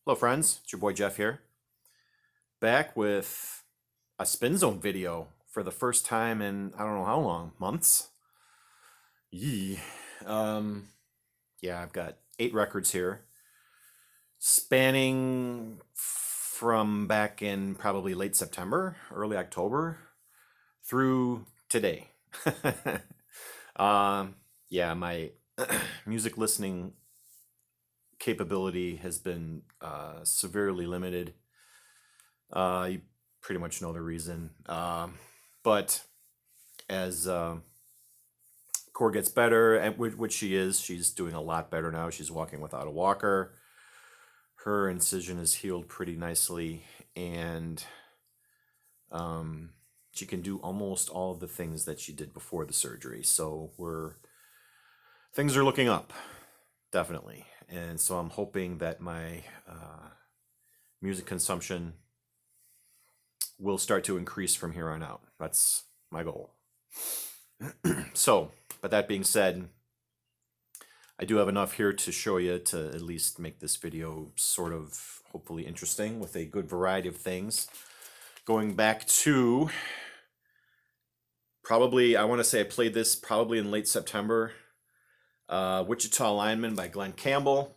Hello friends, it's your boy Jeff here, back with a Spin Zone video for the first time in I don't know how long, months? Yee. Um, yeah, I've got 8 records here, spanning from back in probably late September, early October, through today. um, yeah, my music listening capability has been severely limited. You pretty much know the reason. But as Core gets better, and which she is, she's doing a lot better now. She's walking without a walker. Her incision is healed pretty nicely, and um, she can do almost all of the things that she did before the surgery. So things are looking up, definitely. And so I'm hoping that my music consumption will start to increase from here on out. That's my goal. So, but that being said, I do have enough here to show you to at least make this video sort of hopefully interesting with a good variety of things. Going back to probably, I want to say I played this probably in late September. Wichita Lineman by Glen Campbell.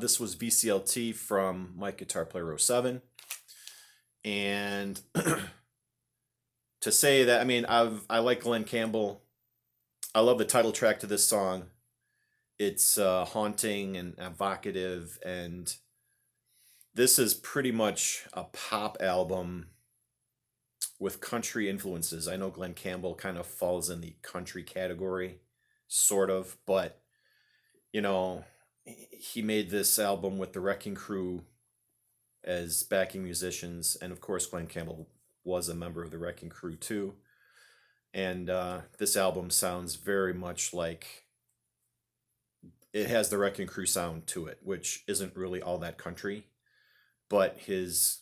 This was VCLT from Mike Guitar Player 07. And to say that, I mean, I like Glen Campbell. I love the title track to this song. It's haunting and evocative, and this is pretty much a pop album with country influences. I know Glen Campbell kind of falls in the country category, sort of, but you know, he made this album with the Wrecking Crew as backing musicians, and of course, Glen Campbell was a member of the Wrecking Crew too. And this album sounds very much like it has the Wrecking Crew sound to it, which isn't really all that country, but his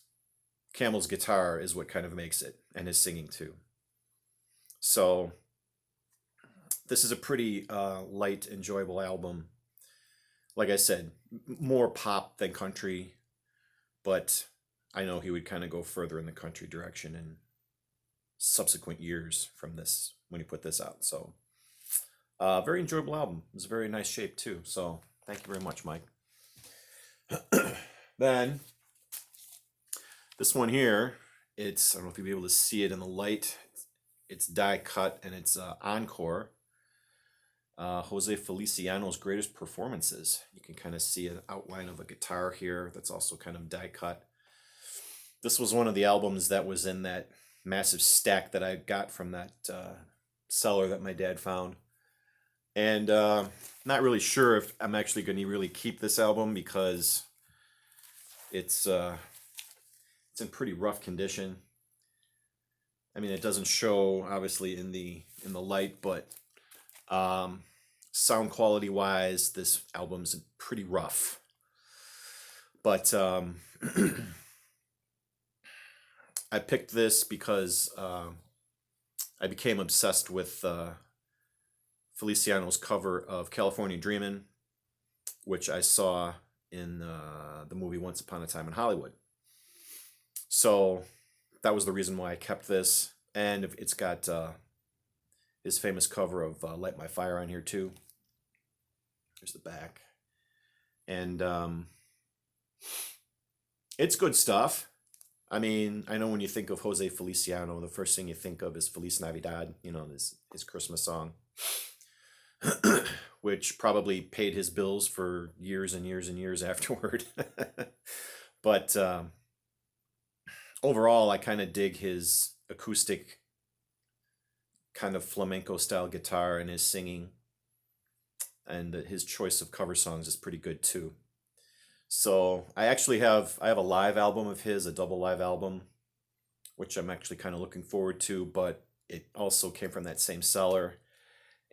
Campbell's guitar is what kind of makes it, and his singing too. So this is a pretty light, enjoyable album. Like I said, more pop than country, but I know he would kind of go further in the country direction in subsequent years from this when he put this out. So very enjoyable album. It was a very nice shape too. So thank you very much, Mike. Then this one here, it's, I don't know if you'll be able to see it in the light. It's die cut, and it's Encore. Jose Feliciano's greatest performances. You can kind of see an outline of a guitar here that's also kind of die cut. This was one of the albums that was in that massive stack that I got from that cellar that my dad found. And not really sure if I'm actually going to really keep this album because it's in pretty rough condition. I mean, it doesn't show obviously in the light, but sound quality wise, this album's pretty rough. But I picked this because I became obsessed with Feliciano's cover of California Dreamin', which I saw in the movie Once Upon a Time in Hollywood. So that was the reason why I kept this. And it's got his famous cover of Light My Fire on here too. Here's the back. And it's good stuff. I mean, I know when you think of Jose Feliciano, the first thing you think of is Feliz Navidad, you know, his Christmas song, which probably paid his bills for years and years and years afterward. But overall, I kind of dig his acoustic kind of flamenco style guitar and his singing, and his choice of cover songs is pretty good too. So I have a live album of his, a double live album, which I'm actually kind of looking forward to, but it also came from that same cellar,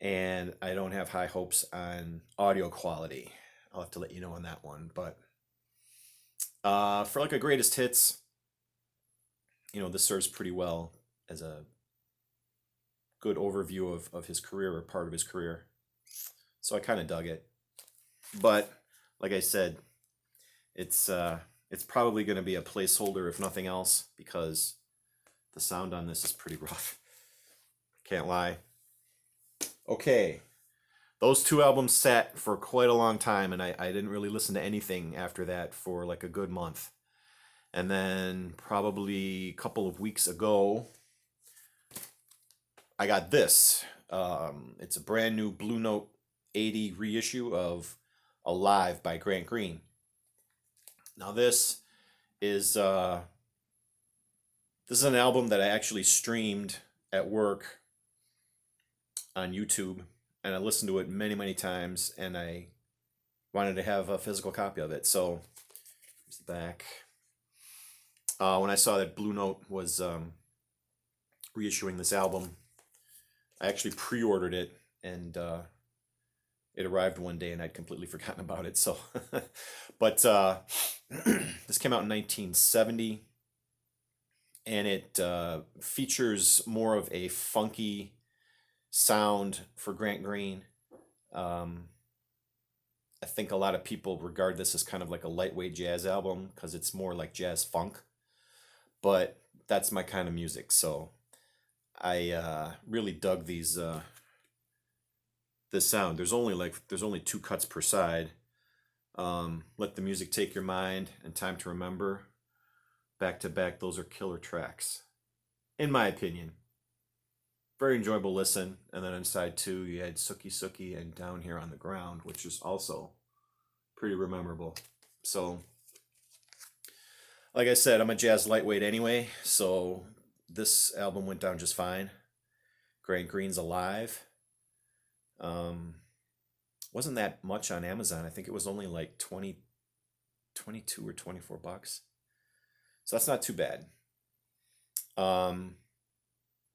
and I don't have high hopes on audio quality. I'll have to let you know on that one. But for like a greatest hits, you know, this serves pretty well as a good overview of his career, or part of his career. So I kind of dug it. But like I said, it's probably going to be a placeholder if nothing else, because the sound on this is pretty rough. Can't lie. Okay, those two albums sat for quite a long time, and I didn't really listen to anything after that for like a good month. And then probably a couple of weeks ago, I got this. It's a brand new Blue Note 80 reissue of Alive by Grant Green. Now this is an album that I actually streamed at work on YouTube, and I listened to it many, many times, and I wanted to have a physical copy of it. So here's the back. When I saw that Blue Note was reissuing this album, I actually pre-ordered it, and it arrived one day, and I'd completely forgotten about it. So, but this came out in 1970, and it features more of a funky sound for Grant Green. I think a lot of people regard this as kind of like a lightweight jazz album because it's more like jazz funk, but that's my kind of music. So I really dug this sound. There's only two cuts per side. Let the Music Take Your Mind and Time to Remember, back to back. Those are killer tracks, in my opinion. Very enjoyable listen. And then on side two, you had Sookie Sookie and Down Here on the Ground, which is also pretty memorable. So, like I said, I'm a jazz lightweight anyway, so this album went down just fine. Grant Green's Alive. Wasn't that much on Amazon. I think it was only like 22 or $24. So that's not too bad.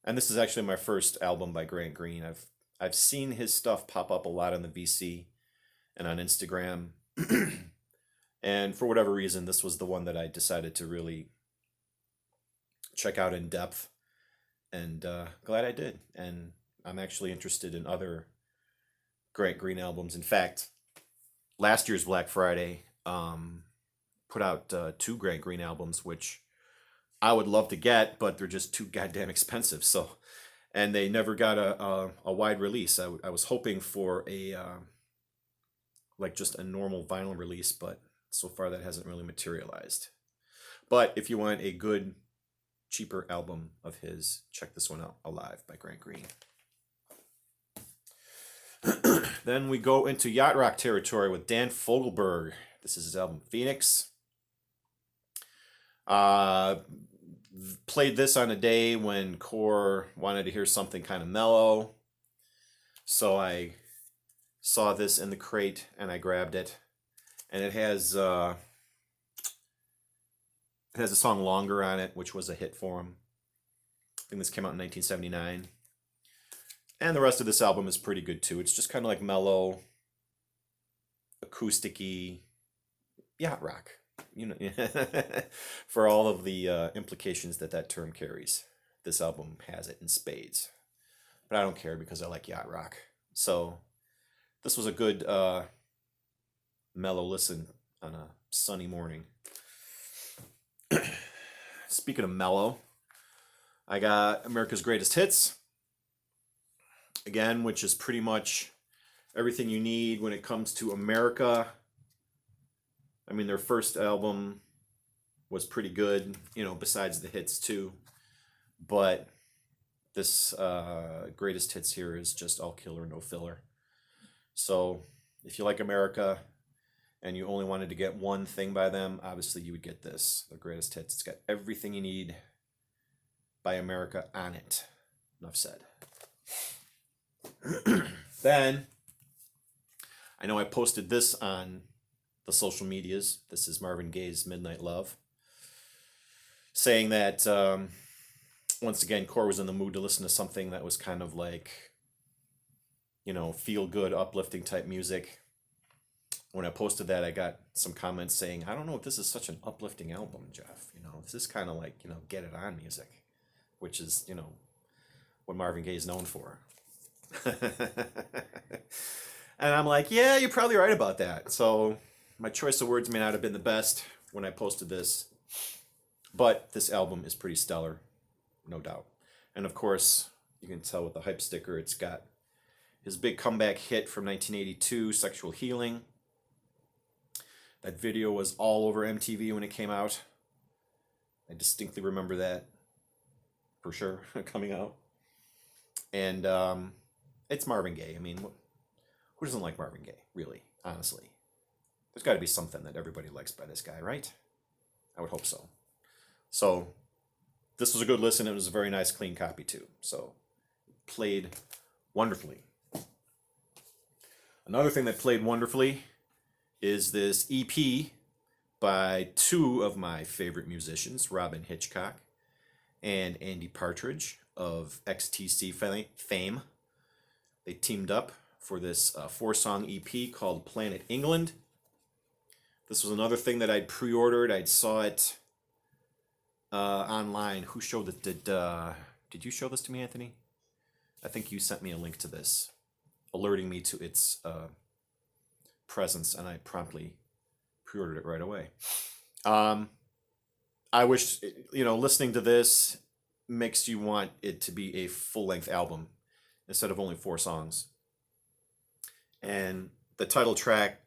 And this is actually my first album by Grant Green. I've seen his stuff pop up a lot on the VC and on Instagram. And for whatever reason, this was the one that I decided to really check out in depth. And glad I did. And I'm actually interested in other Grant Green albums. In fact, last year's Black Friday put out two Grant Green albums, which I would love to get, but they're just too goddamn expensive. So, and they never got a wide release. I was hoping for a like just a normal vinyl release, but so far that hasn't really materialized. But if you want a good, cheaper album of his, check this one out, Alive by Grant Green. Then we go into yacht rock territory with Dan Fogelberg. This is his album Phoenix. Played this on a day when Core wanted to hear something kind of mellow. So I saw this in the crate and I grabbed it. And it has a song Longer on it, which was a hit for him. I think this came out in 1979. And the rest of this album is pretty good too. It's just kind of like mellow, acoustic-y, yacht rock. You know, for all of the implications that term carries. This album has it in spades. But I don't care because I like yacht rock. So this was a good mellow listen on a sunny morning. Speaking of mellow, I got America's Greatest Hits. Again, which is pretty much everything you need when it comes to America. I mean, their first album was pretty good, you know, besides the hits too. But this Greatest Hits here is just all killer, no filler. So if you like America and you only wanted to get one thing by them, obviously you would get this, the Greatest Hits. It's got everything you need by America on it. Enough said. Then, I know I posted this on the social medias. This is Marvin Gaye's Midnight Love. Saying that, once again, Core was in the mood to listen to something that was kind of like, you know, feel good, uplifting type music. When I posted that, I got some comments saying, I don't know if this is such an uplifting album, Jeff. You know, this is kind of like, you know, get it on music, which is, you know, what Marvin Gaye is known for. And I'm like, yeah, you're probably right about that. So my choice of words may not have been the best when I posted this, but this album is pretty stellar, no doubt. And of course, you can tell with the hype sticker, it's got his big comeback hit from 1982, Sexual Healing. That video was all over MTV when it came out. I distinctly remember that, for sure, coming out. And it's Marvin Gaye. I mean, who doesn't like Marvin Gaye, really, honestly? There's got to be something that everybody likes by this guy, right? I would hope so. So, this was a good listen. It was a very nice, clean copy, too. So, played wonderfully. Another thing that played wonderfully is this EP by two of my favorite musicians, Robyn Hitchcock and Andy Partridge of XTC fame. They teamed up for this 4-song EP called Planet England. This was another thing that I'd pre-ordered. I saw it online. Who showed it? Did you show this to me, Anthony? I think you sent me a link to this, alerting me to its presence, and I promptly pre-ordered it right away. I wish, listening to this makes you want it to be a full-length album instead of only 4 songs. And the title track,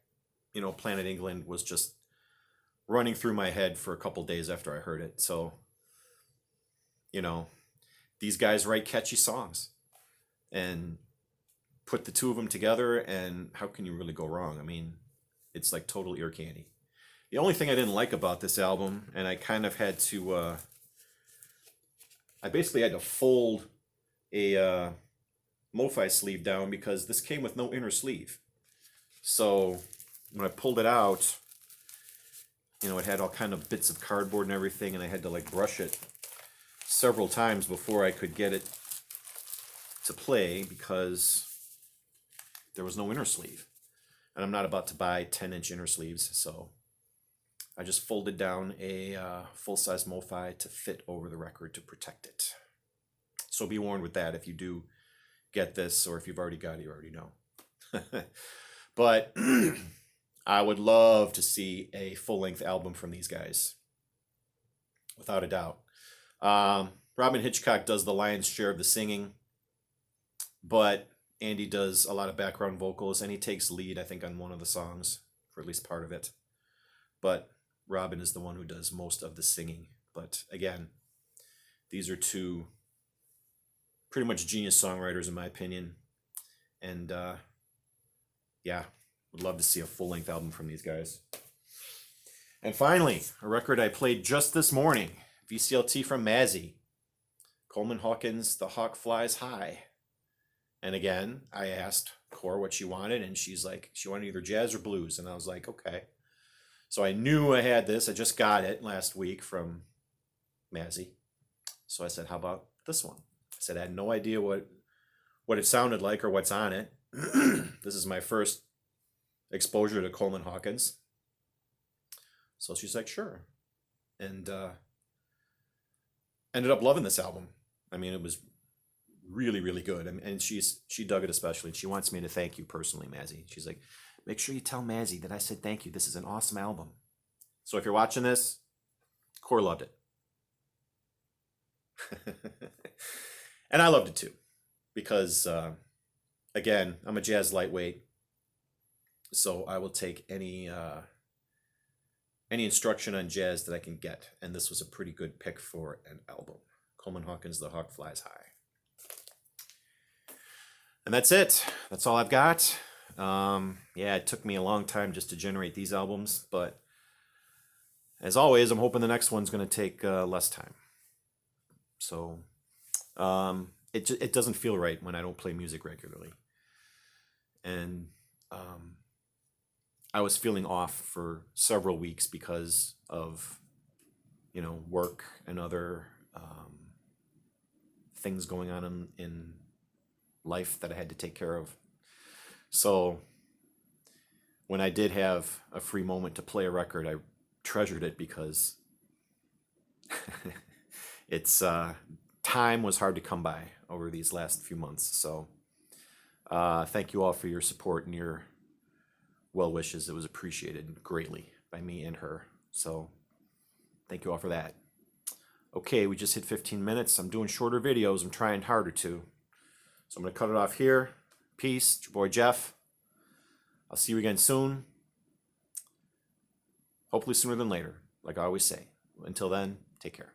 Planet England, was just running through my head for a couple days after I heard it. So, these guys write catchy songs and put the two of them together, and how can you really go wrong? I mean, it's like total ear candy. The only thing I didn't like about this album, and I kind of had to, I basically had to fold a MoFi sleeve down because this came with no inner sleeve. So when I pulled it out, it had all kind of bits of cardboard and everything, and I had to brush it several times before I could get it to play because there was no inner sleeve. And I'm not about to buy 10-inch inner sleeves, so I just folded down a full-size MoFi to fit over the record to protect it. So be warned with that if you do get this, or if you've already got it, you already know. But I would love to see a full-length album from these guys, without a doubt. Robyn Hitchcock does the lion's share of the singing, but Andy does a lot of background vocals, and he takes lead, I think, on one of the songs, for at least part of it. But Robyn is the one who does most of the singing. But again, these are two pretty much genius songwriters, in my opinion. And would love to see a full-length album from these guys. And finally, a record I played just this morning, VCLT from Mazzy, Coleman Hawkins, The Hawk Flies High. And again, I asked Cor what she wanted, and she's like, she wanted either jazz or blues. And I was like, okay. So I knew I had this. I just got it last week from Mazzy. So I said, how about this one? I said, I had no idea what it sounded like or what's on it. This is my first exposure to Coleman Hawkins. So she's like, sure. And ended up loving this album. I mean, it was really, really good. And she dug it especially. She wants me to thank you personally, Mazzy. She's like, make sure you tell Mazzy that I said thank you. This is an awesome album. So if you're watching this, Cor loved it. And I loved it too. Because, again, I'm a jazz lightweight. So I will take any instruction on jazz that I can get. And this was a pretty good pick for an album. Coleman Hawkins, The Hawk Flies High. And that's it. That's all I've got. It took me a long time just to generate these albums, but as always, I'm hoping the next one's going to take less time. So it doesn't feel right when I don't play music regularly. And I was feeling off for several weeks because of, work and other things going on in life that I had to take care of. So when I did have a free moment to play a record, I treasured it because it's time was hard to come by over these last few months. So thank you all for your support and your well wishes. It was appreciated greatly by me and her. So thank you all for that. Okay, we just hit 15 minutes. I'm doing shorter videos. I'm trying harder to. So I'm going to cut it off here. Peace. It's your boy Jeff. I'll see you again soon. Hopefully sooner than later, like I always say. Until then, take care.